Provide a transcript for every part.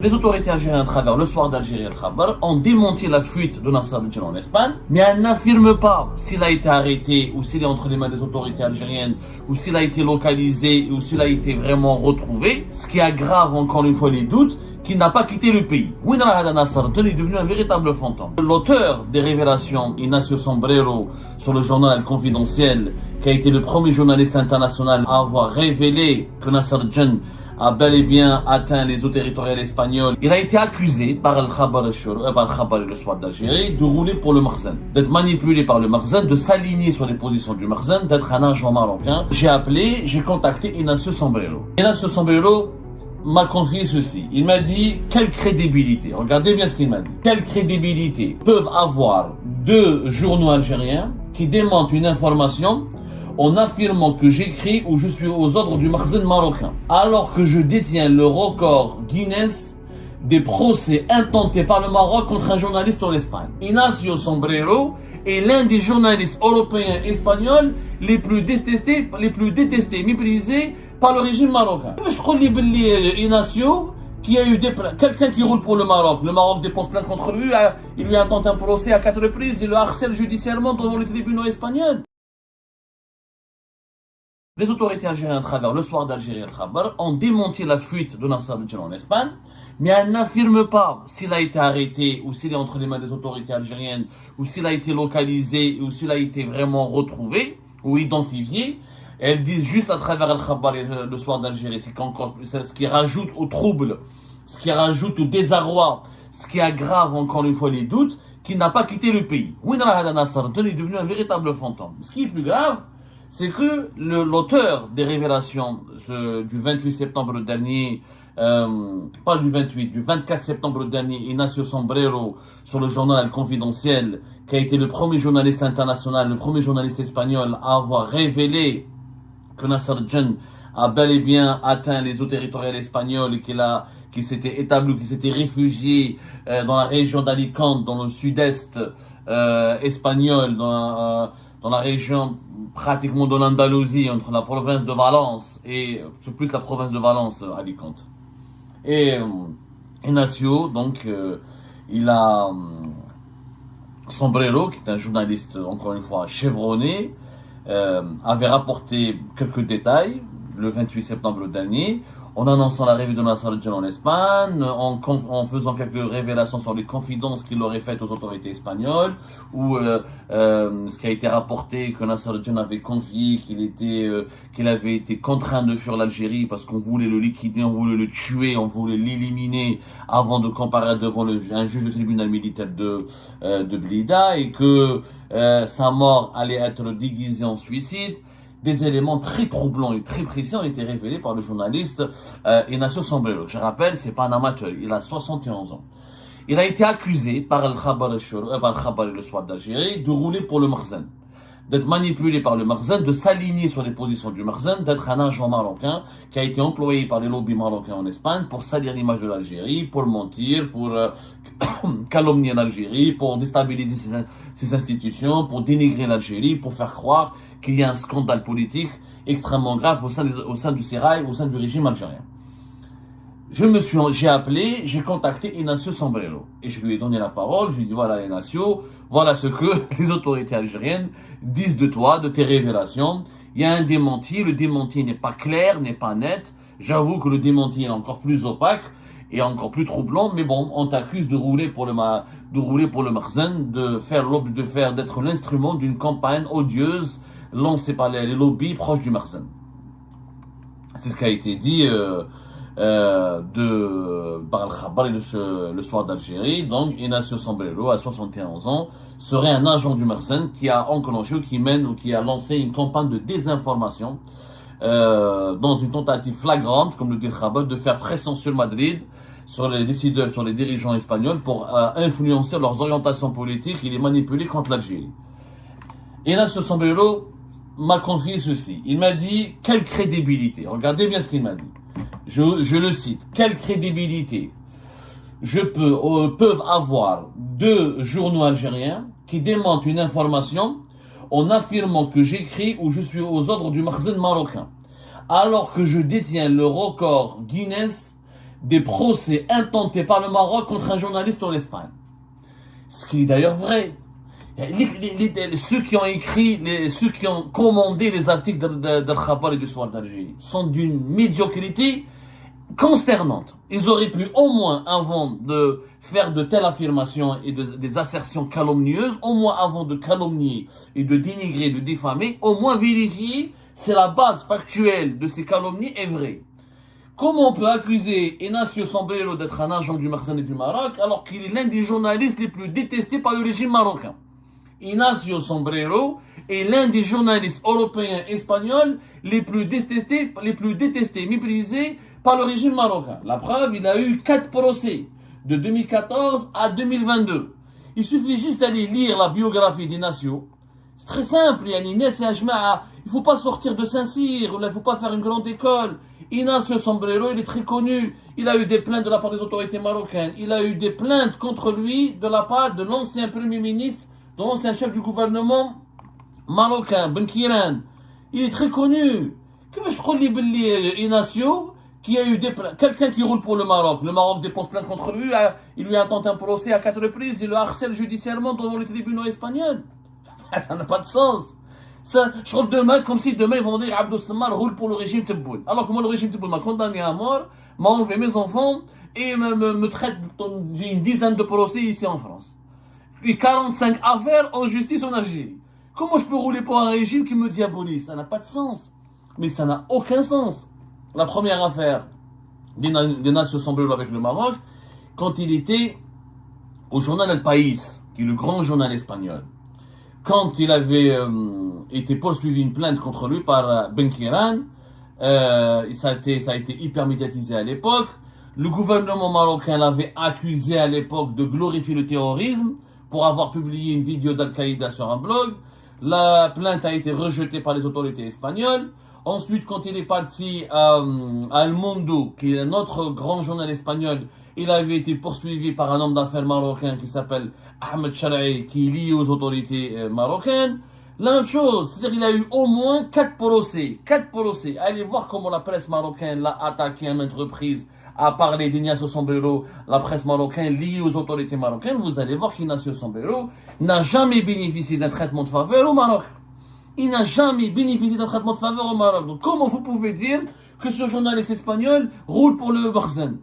Les autorités algériennes, à travers le soir d'Algérie et le Khabar, ont démenti la fuite de Nasser al-Jinn en Espagne, mais elles n'affirment pas s'il a été arrêté ou s'il est entre les mains des autorités algériennes ou s'il a été localisé ou s'il a été vraiment retrouvé, ce qui aggrave encore une fois les doutes qu'il n'a pas quitté le pays. Ouidrad Nasser al-Jinn est devenu un véritable fantôme. L'auteur des révélations, Ignacio Sombrero, sur le journal Confidentiel, qui a été le premier journaliste international à avoir révélé que Nasser al-Jinn a bel et bien atteint les eaux territoriales espagnoles. Il a été accusé par le Khabar et le Soir d'Algérie de rouler pour le Makhzen, d'être manipulé par le Makhzen, de s'aligner sur les positions du Makhzen, d'être un agent marocain. J'ai contacté Ignacio Sombrero. Ignacio Sombrero m'a confié ceci. Il m'a dit, quelle crédibilité, regardez bien ce qu'il m'a dit, quelle crédibilité peuvent avoir deux journaux algériens qui démentent une information en affirmant que j'écris ou je suis aux ordres du Makhzen marocain, alors que je détiens le record Guinness des procès intentés par le Maroc contre un journaliste en Espagne. Ignacio Sombrero est l'un des journalistes européens et espagnols les plus détestés, méprisés par le régime marocain. Je crois Ignacio, qui a eu quelqu'un qui roule pour le Maroc dépose plainte contre lui, il lui a tenté un procès à 4 reprises, il le harcèle judiciairement devant les tribunaux espagnols. Les autorités algériennes, à travers le soir d'Algérie et le Khabar, ont démenti la fuite de Nasser al-Jinn en Espagne, mais elles n'affirment pas s'il a été arrêté ou s'il est entre les mains des autorités algériennes ou s'il a été localisé ou s'il a été vraiment retrouvé ou identifié. Elles disent juste à travers le Khabar et le soir d'Algérie, c'est ce qui rajoute au trouble, ce qui rajoute au désarroi, ce qui aggrave encore une fois les doutes, qu'il n'a pas quitté le pays. Ouidrad Nasser al-Jinn est devenu un véritable fantôme. Ce qui est plus grave, c'est que l'auteur des révélations du 28 septembre dernier, pas du 28, du 24 septembre dernier, Ignacio Sombrero, sur le journal Confidentiel, qui a été le premier journaliste international, le premier journaliste espagnol à avoir révélé que Nasser al-Jinn a bel et bien atteint les eaux territoriales espagnoles et qu'il s'était établi, qu'il s'était réfugié dans la région d'Alicante, dans le sud-est espagnol, dans la région pratiquement de l'Andalousie, entre la province de Valence et c'est plus la province de Valence, Alicante. Et Ignacio, donc, Sombrero, qui est un journaliste, encore une fois, chevronné, avait rapporté quelques détails le 28 septembre dernier, en annonçant l'arrivée de Nasser al-Jinn en Espagne, en faisant quelques révélations sur les confidences qu'il aurait faites aux autorités espagnoles, ou ce qui a été rapporté que Nasser al-Jinn avait confié qu'il avait été contraint de fuir l'Algérie parce qu'on voulait le liquider, on voulait le tuer, on voulait l'éliminer avant de comparaître devant un juge de tribunal militaire de Blida, et que sa mort allait être déguisée en suicide. Des éléments très troublants et très précis ont été révélés par le journaliste Ignacio Sombrero. Je rappelle, c'est pas un amateur, il a 71 ans. Il a été accusé par le Khabar et le Soir d'Algérie de rouler pour le Makhzen, d'être manipulé par le Makhzen, de s'aligner sur les positions du Makhzen, d'être un agent marocain qui a été employé par les lobbies marocains en Espagne pour salir l'image de l'Algérie, pour mentir, pour calomnier l'Algérie, pour déstabiliser ses institutions, pour dénigrer l'Algérie, pour faire croire qu'il y a un scandale politique extrêmement grave au sein du sérail, au sein du régime algérien. J'ai contacté Ignacio Sombrero et je lui ai donné la parole. Je lui ai dit, voilà Ignacio, voilà ce que les autorités algériennes disent de toi, de tes révélations. Il y a un démenti, le démenti n'est pas clair, n'est pas net. J'avoue que le démenti est encore plus opaque et encore plus troublant, mais bon, on t'accuse de rouler pour le Makhzen, d'être l'instrument d'une campagne odieuse lancée par les lobbies proches du Makhzen. C'est ce qui a été dit par le Khabar et le Soir d'Algérie. Donc, Ignacio Sombrero, à 71 ans, serait un agent du Makhzen qui a enclenché, qui a lancé une campagne de désinformation dans une tentative flagrante, comme le dit le Khabar, de faire pression sur Madrid, sur les décideurs, sur les dirigeants espagnols pour influencer leurs orientations politiques et les manipuler contre l'Algérie. Ignacio Sombrero m'a confié ceci. Il m'a dit, quelle crédibilité, regardez bien ce qu'il m'a dit. Je le cite, quelle crédibilité peuvent avoir deux journaux algériens qui démentent une information en affirmant que j'écris ou je suis aux ordres du Makhzen marocain, alors que je détiens le record Guinness des procès intentés par le Maroc contre un journaliste en Espagne. Ce qui est d'ailleurs vrai. Ceux qui ont écrit, ceux qui ont commandé les articles d'Al-Khabar et du Soir d'Algérie sont d'une médiocrité consternante. Ils auraient pu au moins, avant de faire de telles affirmations et des assertions calomnieuses, au moins avant de calomnier et de dénigrer, de diffamer, au moins vérifier si la base factuelle de ces calomnies est vraie. Comment on peut accuser Ignacio Sombrero d'être un agent du Makhzen et du Maroc alors qu'il est l'un des journalistes les plus détestés par le régime marocain? Ignacio Sombrero est l'un des journalistes européens et espagnols les plus détestés, méprisés par le régime marocain. La preuve, il a eu 4 procès de 2014 à 2022. Il suffit juste d'aller lire la biographie d'Ignacio. C'est très simple, il ne faut pas sortir de Saint-Cyr, il ne faut pas faire une grande école. Ignacio Sombrero, il est très connu. Il a eu des plaintes de la part des autorités marocaines. Il a eu des plaintes contre lui de la part de l'ancien premier ministre, de l'ancien chef du gouvernement marocain, Benkiran. Il est très connu. Que je crois Ignacio, qui a eu des plaintes. Quelqu'un qui roule pour le Maroc. Le Maroc dépose plainte contre lui. Il lui intente un procès à 4 reprises. Il le harcèle judiciairement devant les tribunaux espagnols. Ça n'a pas de sens. Ça, je crois que demain, comme si demain ils vont dire Abdou Samar roule pour le régime Tebboune. Alors que moi, le régime Tebboune m'a condamné à mort, m'a enlevé mes enfants et me traite. J'ai une dizaine de procès ici en France. Et 45 affaires en justice en Algérie. Comment je peux rouler pour un régime qui me diabolise? Ça n'a pas de sens. Mais ça n'a aucun sens. La première affaire d'Ignacio Sombrero avec le Maroc, quand il était au journal El País, qui est le grand journal espagnol. Quand il avait été poursuivi une plainte contre lui par Benkiran, ça a été hyper médiatisé à l'époque. Le gouvernement marocain l'avait accusé à l'époque de glorifier le terrorisme pour avoir publié une vidéo d'Al-Qaïda sur un blog. La plainte a été rejetée par les autorités espagnoles. Ensuite, quand il est parti à El Mundo, qui est un autre grand journal espagnol, il avait été poursuivi par un homme d'affaires marocain qui s'appelle Ahmed Charaï, qui est lié aux autorités marocaines. La même chose, c'est-à-dire qu'il a eu au moins 4 procès. 4 procès. Allez voir comment la presse marocaine l'a attaqué à maintes reprises, à parler d'Ignacio Sombrero, la presse marocaine liée aux autorités marocaines. Vous allez voir qu'Ignacio Sombrero n'a jamais bénéficié d'un traitement de faveur au Maroc. Il n'a jamais bénéficié d'un traitement de faveur au Maroc. Donc comment vous pouvez dire que ce journaliste espagnol roule pour le Makhzen?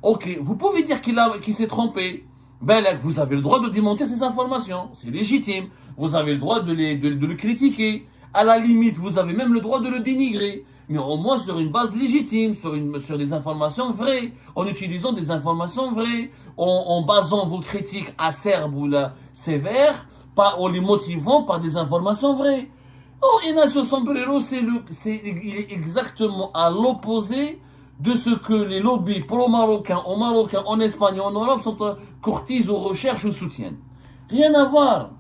Ok, vous pouvez dire qu'il s'est trompé. Ben là, vous avez le droit de démentir ces informations. C'est légitime. Vous avez le droit de le critiquer. À la limite, vous avez même le droit de le dénigrer. Mais au moins sur une base légitime, sur des informations vraies. En utilisant des informations vraies. En basant vos critiques acerbes ou sévères, en les motivant par des informations vraies. Oh, Ignacio Sombrero, il est exactement à l'opposé de ce que les lobbies pro-marocains, en Espagne, en Europe, courtisent ou recherchent ou soutiennent. Rien à voir.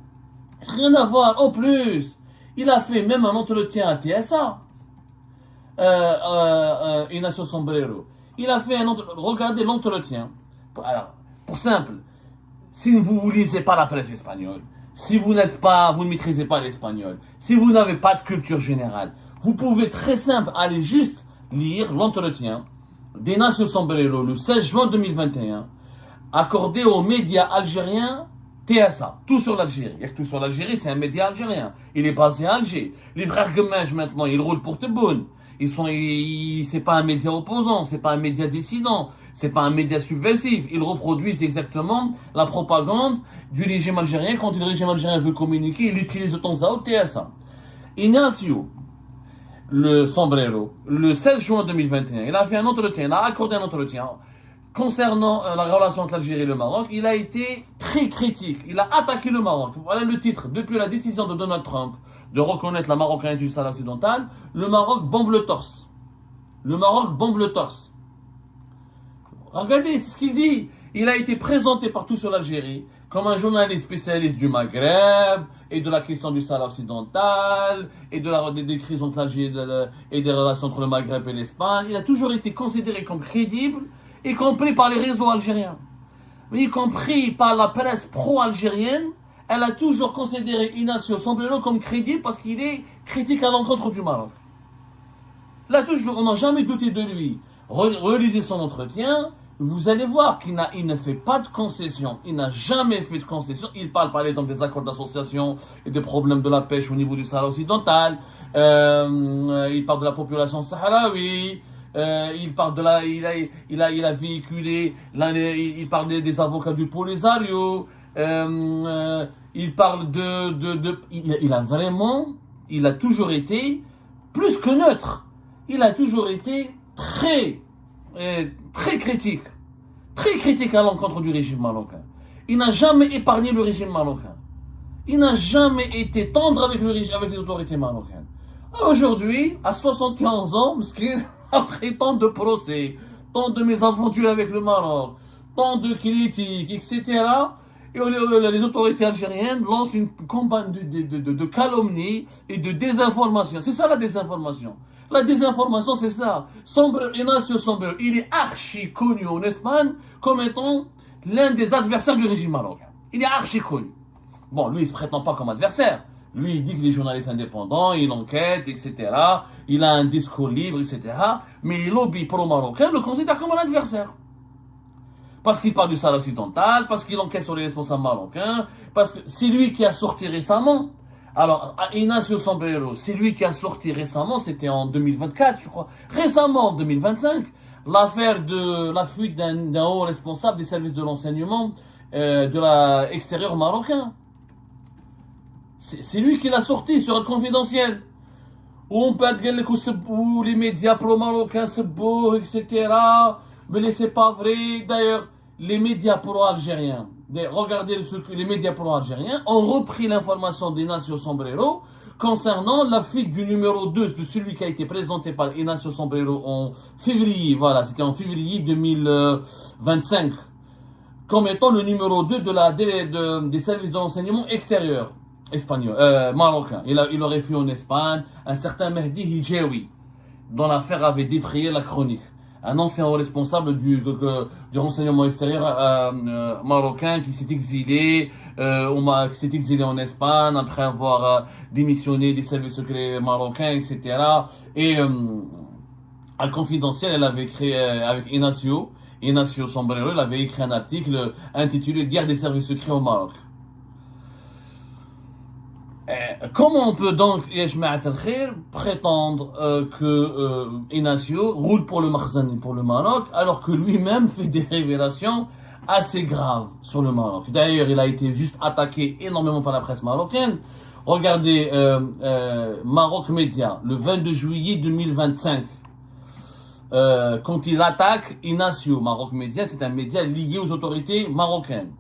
Rien à voir. En plus, il a fait même un entretien à TSA. Ignacio Sombrero. Il a fait regardez l'entretien. Alors, pour simple, si vous ne lisez pas la presse espagnole, si vous ne maîtrisez pas l'espagnol, si vous n'avez pas de culture générale, vous pouvez très simple aller juste lire l'entretien d'Ignacio Sombrero le 16 juin 2021, accordé aux médias algériens TSA. Tout sur l'Algérie. Il y a que tout sur l'Algérie, c'est un média algérien. Il est basé à Alger. Les frères Gemenge maintenant, ils roulent pour Tebboune. C'est pas un média opposant, c'est pas un média dissident, c'est pas un média subversif. Ils reproduisent exactement la propagande du régime algérien. Quand le régime algérien veut communiquer, il utilise de temps à autre TSA. Ignacio, le Sombrero, le 16 juin 2021, il a fait un entretien, il a accordé un entretien concernant la relation entre l'Algérie et le Maroc. Il a été très critique, il a attaqué le Maroc. Voilà le titre. Depuis la décision de Donald Trump de reconnaître la marocanité du Sahara occidental, le Maroc bombe le torse. Le Maroc bombe le torse. Regardez, c'est ce qu'il dit. Il a été présenté partout sur l'Algérie comme un journaliste spécialiste du Maghreb et de la question du Sahara occidental et des crises entre l'Algérie et des relations entre le Maghreb et l'Espagne. Il a toujours été considéré comme crédible, y compris par les réseaux algériens, mais y compris par la presse pro-algérienne. Elle a toujours considéré Ignacio Sombrero comme crédible parce qu'il est critique à l'encontre du Maroc. Là, toujours, on n'a jamais douté de lui. Relisez son entretien, vous allez voir il ne fait pas de concession. Il n'a jamais fait de concession. Il parle par exemple des accords d'association et des problèmes de la pêche au niveau du Sahara occidental. Il parle de la population sahraoui. Il parle de il a véhiculé, il parle des avocats du Polisario. Il parle il a toujours été plus que neutre. Il a toujours été très critique à l'encontre du régime marocain. Il n'a jamais épargné le régime marocain. Il n'a jamais été tendre avec les autorités marocaines. Aujourd'hui, à 71 ans, après tant de procès, tant de mésaventures avec le Maroc, tant de critiques, etc., et les autorités algériennes lancent une campagne de calomnie et de désinformation. C'est ça la désinformation. La désinformation, c'est ça. Ignacio Sombrero, il est archi connu en Espagne comme étant l'un des adversaires du régime marocain. Il est archi connu. Bon, lui, il ne se prétend pas comme adversaire. Lui, il dit qu'il est journaliste indépendant, il enquête, etc. Il a un discours libre, etc. Mais les lobbies pro-marocains le considèrent comme un adversaire. Parce qu'il parle du Sahara occidental, parce qu'il enquête sur les responsables marocains, parce que c'est lui qui a sorti récemment. Alors, Ignacio Sombrero, c'est lui qui a sorti récemment, c'était en 2024, je crois. Récemment, en 2025, l'affaire de la fuite d'un haut responsable des services de l'enseignement de l'extérieur marocain. C'est lui qui l'a sorti sur le confidentiel. Où on peut dire où les médias pro-marocains se beau, etc. Mais c'est pas vrai. D'ailleurs, les médias pro-algériens, regardez les médias pro-algériens ont repris l'information d'Ignacio Sombrero concernant la fuite du numéro 2 de celui qui a été présenté par Ignacio Sombrero en février. Voilà, c'était en février 2025. Comme étant le numéro 2 des services de renseignement extérieur. Espagnol, marocain. Il aurait fui en Espagne un certain Mehdi Hijawi, dont l'affaire avait défrayé la chronique. Un ancien responsable du renseignement extérieur marocain qui s'est exilé en Espagne après avoir démissionné des services secrets marocains, etc. Et à confidentiel, elle avait créé avec Ignacio Sombrero, il avait écrit un article intitulé Guerre des services secrets au Maroc. Comment on peut donc, prétendre que Ignacio roule pour le Makhzani, pour le Maroc, alors que lui-même fait des révélations assez graves sur le Maroc. D'ailleurs, il a été juste attaqué énormément par la presse marocaine. Regardez Maroc Média, le 22 juillet 2025, quand il attaque Ignacio. Maroc Média, c'est un média lié aux autorités marocaines.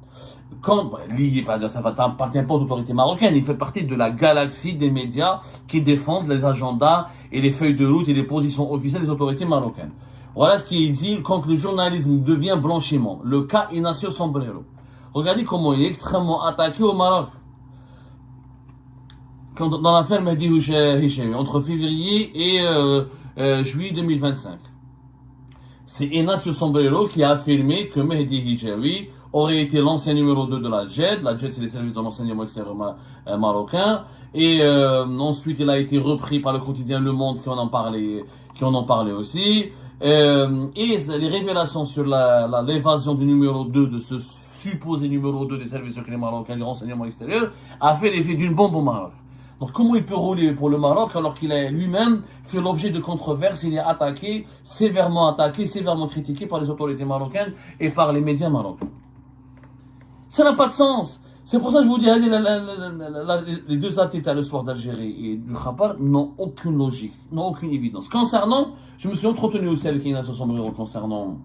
Lié, ça n'appartient pas aux autorités marocaines, il fait partie de la galaxie des médias qui défendent les agendas et les feuilles de route et les positions officielles des autorités marocaines. Voilà ce qui est dit quand le journalisme devient blanchiment. Le cas Ignacio Sombrero. Regardez comment il est extrêmement attaqué au Maroc. Dans l'affaire Mehdi Hijawi, entre février et juillet 2025. C'est Ignacio Sombrero qui a affirmé que Mehdi Hijawi aurait été l'ancien numéro 2 de la JED. La JED, c'est les services de l'enseignement extérieur marocain. Et ensuite, il a été repris par le quotidien Le Monde qui en parlait aussi. Et les révélations sur l'évasion du numéro 2, de ce supposé numéro 2 des services secrets marocains du renseignement extérieur, a fait l'effet d'une bombe au Maroc. Donc comment il peut rouler pour le Maroc alors qu'il a lui-même fait l'objet de controverses, il est sévèrement critiqué par les autorités marocaines et par les médias marocains. Ça n'a pas de sens. C'est pour ça que je vous dis, les deux articles, le Soir d'Algérie et du Khabar, n'ont aucune logique, n'ont aucune évidence. Concernant, je me suis entretenu aussi avec Ignacio Sombrero concernant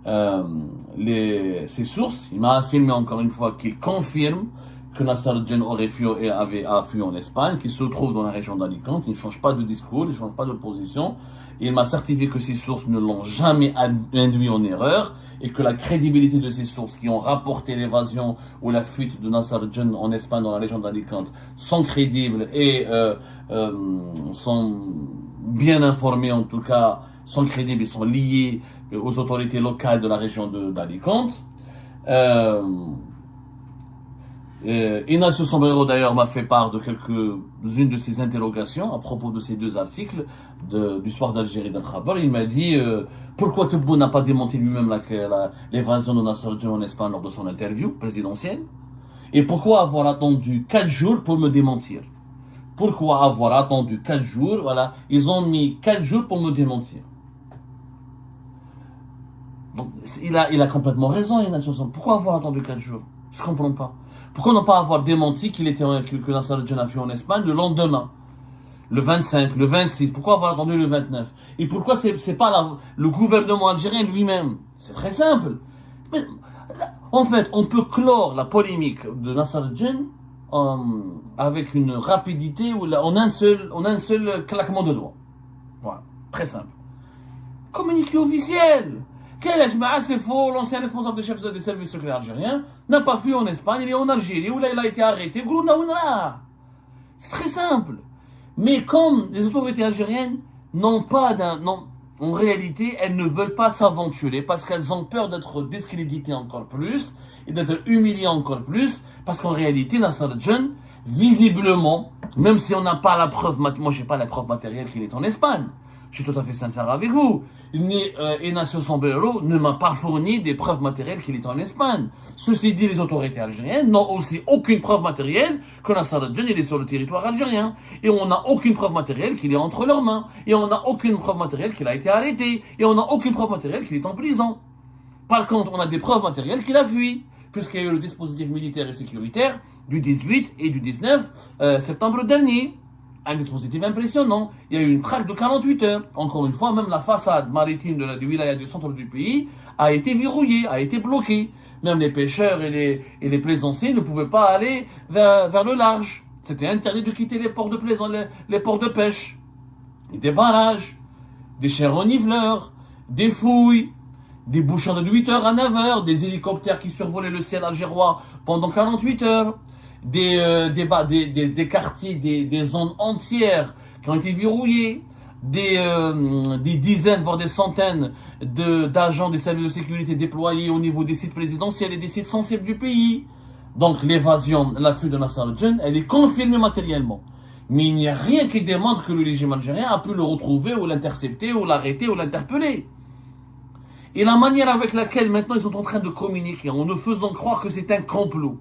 ses sources. Il m'a affirmé encore une fois qu'il confirme que Nasser Djen aurait fui en Espagne, qu'il se trouve dans la région d'Alicante. Il ne change pas de discours, il ne change pas de position. Il m'a certifié que ces sources ne l'ont jamais induit en erreur et que la crédibilité de ces sources qui ont rapporté l'évasion ou la fuite de Nasser Djen en Espagne dans la région d'Alicante sont crédibles et sont bien informées, en tout cas sont crédibles et sont liées aux autorités locales de la région d'Alicante. Ignacio Sombrero d'ailleurs m'a fait part de quelques-unes de ses interrogations à propos de ces deux articles du soir d'Algérie d'Al-Khabar. Il m'a dit pourquoi Tebboune n'a pas démenti lui-même l'évasion de Nasser Al-Jin en Espagne lors de son interview présidentielle, et pourquoi avoir attendu 4 jours pour me démentir. Pourquoi avoir attendu 4 jours? Voilà, ils ont mis 4 jours pour me démentir. Donc, il a complètement raison, Ignacio Sombrero. Pourquoi avoir attendu 4 jours? Je comprends pas. Pourquoi ne pas avoir démenti que Nasser Al-Jin a fait en Espagne le lendemain, le 25, le 26? Pourquoi avoir attendu le 29? Et pourquoi c'est pas le gouvernement algérien lui-même? C'est très simple. Mais, en fait, on peut clore la polémique de Nasser Al-Jin avec une rapidité en un seul claquement de doigts. Voilà, très simple. Communiqué officiel. C'est faux, l'ancien responsable des services secrets algériens n'a pas fui en Espagne, il est en Algérie, où là il a été arrêté. C'est très simple. Mais comme les autorités algériennes en réalité, elles ne veulent pas s'aventurer parce qu'elles ont peur d'être discréditées encore plus et d'être humiliées encore plus, parce qu'en réalité, Nasser Al-Jin, visiblement, même si on n'a pas la preuve, moi j'ai pas la preuve matérielle qu'il est en Espagne. Je suis tout à fait sincère avec vous. Ignacio Sombrero ne m'a pas fourni des preuves matérielles qu'il est en Espagne. Ceci dit, les autorités algériennes n'ont aussi aucune preuve matérielle que Nasser Al-Jin est sur le territoire algérien. Et on n'a aucune preuve matérielle qu'il est entre leurs mains. Et on n'a aucune preuve matérielle qu'il a été arrêté. Et on n'a aucune preuve matérielle qu'il est en prison. Par contre, on a des preuves matérielles qu'il a fui, puisqu'il y a eu le dispositif militaire et sécuritaire du 18 et du 19 septembre dernier. Un dispositif impressionnant. Il y a eu une traque de 48 heures. Encore une fois, même la façade maritime du wilaya du centre du pays a été verrouillée, a été bloquée. Même les pêcheurs et les plaisanciers ne pouvaient pas aller vers le large. C'était interdit de quitter les ports de les ports de pêche. Et des barrages, des chiens renifleurs, des fouilles, des bouchons de 8h à 9h, des hélicoptères qui survolaient le ciel algérois pendant 48 heures. Des quartiers, des zones entières qui ont été verrouillées, des dizaines, voire des centaines d'agents des services de sécurité déployés au niveau des sites présidentiels et des sites sensibles du pays. Donc l'évasion, la fuite de Nasser Al-Jin, elle est confirmée matériellement. Mais il n'y a rien qui démontre que le régime algérien a pu le retrouver ou l'intercepter ou l'arrêter ou l'interpeller. Et la manière avec laquelle maintenant ils sont en train de communiquer en nous faisant croire que c'est un complot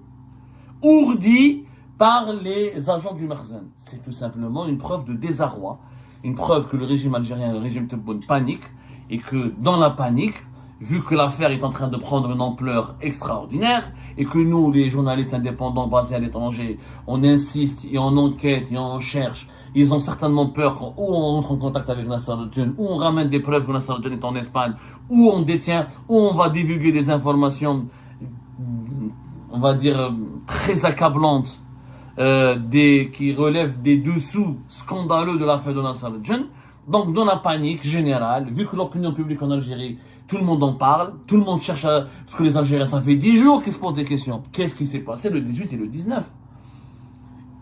ourdi par les agents du Merzen. C'est tout simplement une preuve de désarroi, une preuve que le régime algérien, le régime Tebboune panique, et que dans la panique, vu que l'affaire est en train de prendre une ampleur extraordinaire, et que nous, les journalistes indépendants basés à l'étranger, on insiste et on enquête et on cherche, ils ont certainement peur qu'on entre en contact avec Nasser Al-Jin, ou on ramène des preuves que Nasser Al-Jin est en Espagne, ou on détient, ou on va divulguer des informations, on va dire, très accablantes, qui relèvent des dessous scandaleux de l'affaire de Nasser Al-Jin. Donc, dans la panique générale, vu que l'opinion publique en Algérie, tout le monde en parle, tout le monde cherche parce que les Algériens, ça fait 10 jours qu'ils se posent des questions. Qu'est-ce qui s'est passé le 18 et le 19?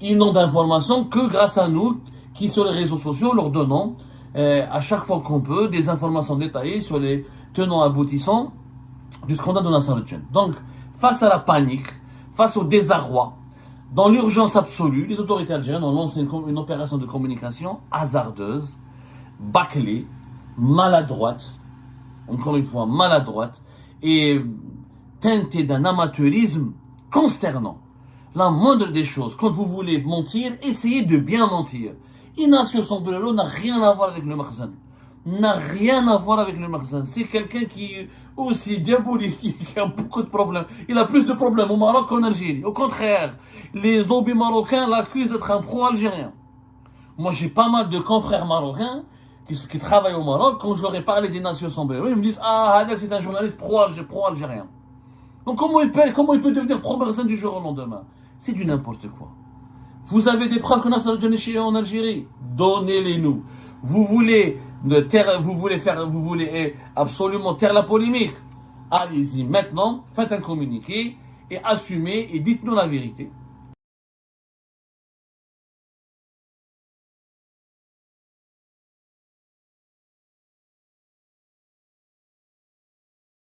Ils n'ont d'informations que grâce à nous, qui sur les réseaux sociaux leur donnons, à chaque fois qu'on peut, des informations détaillées sur les tenants aboutissants du scandale de Nasser Al-Jin. Donc, face à la panique, face au désarroi, dans l'urgence absolue, les autorités algériennes ont lancé une opération de communication hasardeuse, bâclée, maladroite, encore une fois maladroite, et teintée d'un amateurisme consternant. La moindre des choses, quand vous voulez mentir, essayez de bien mentir. Ignacio Sombrero n'a rien à voir avec le Merzen. N'a rien à voir avec le Merzen. C'est quelqu'un qui est aussi diabolique, qui a beaucoup de problèmes. Il a plus de problèmes au Maroc qu'en Algérie. Au contraire, les zombies marocains l'accusent d'être un pro-algérien. Moi, j'ai pas mal de confrères marocains qui travaillent au Maroc. Quand je leur ai parlé d'Ignacio Sombrero, ils me disent « Ah, Hadek, c'est un journaliste pro-algérien. » Donc comment il peut devenir pro-Merzen du jour au lendemain? C'est du n'importe quoi. Vous avez des preuves que Nasser Al-Jin est en Algérie? Donnez-les-nous. Vous voulez absolument taire la polémique? Allez-y maintenant, faites un communiqué et assumez et dites-nous la vérité.